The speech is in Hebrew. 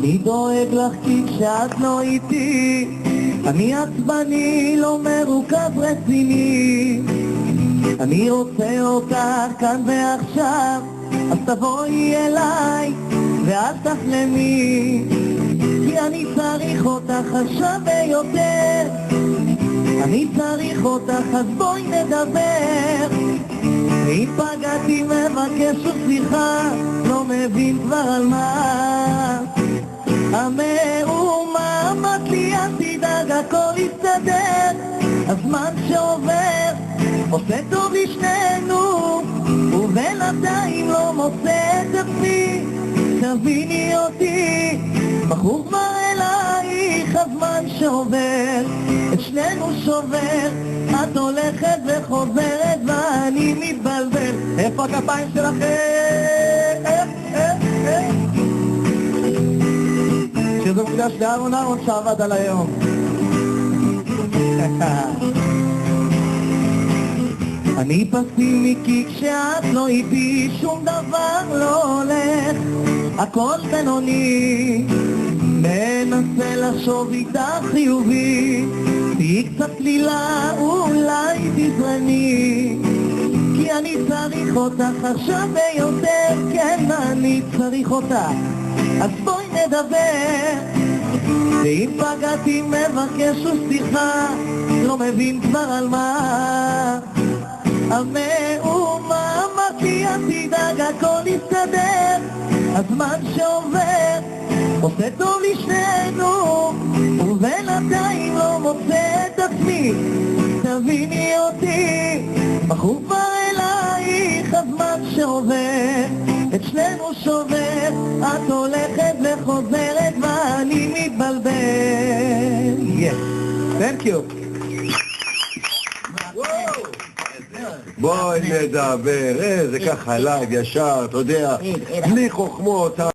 אני דואג לך כי כשאת לא איתי אני עצבני, לא מרוכז רציני. אני רוצה אותך כאן ועכשיו, אז תבואי אליי ואל תחלמי, כי אני צריך אותך עכשיו ויותר. אני צריך אותך אז בואי נדבר. אם פגעתי מבקש סליחה, לא מבין כבר על מה המהומה. אמרת לי אל תדאג הכל יסתדר, הזמן שעובר עושה טוב לשנינו, ובינתיים לא מוצא את עצמי. תביני אותי, בחור כבר אלייך, הזמן שעובר את שנינו שובר. את הולכת וחוזרת ואני מתבלבל. איפה הכפיים שלכם? שזה מוקדש לאהרון אהרון שעבד על היום. אני פסימי כי כשאת לא איתי שום דבר לא הולך, הכל בינוני. מנסה לחשוב איתך חיובי, תהי קצת לילה, אולי תזרני, כי אני צריך אותך עכשיו ויותר. כן, אני צריך אותך, אז בואי נדבר. ואם פגעתי מבקש סליחה, לא מבין כבר על מה המהומה. אמרתי אל תדאג הכל יסתדר, הזמן שעובר עושה טוב לשנינו, ובינתיים לא מוצא את עצמי. תביני אותי, בחור כבר אלייך, הזמן שעובר את שנינו שובר. את הולכת וחוזרת ואני מתבלבל. Yes, thank you. בואי נדבר, זה ככה לייב ישר, אתה יודע, בלי חוכמות.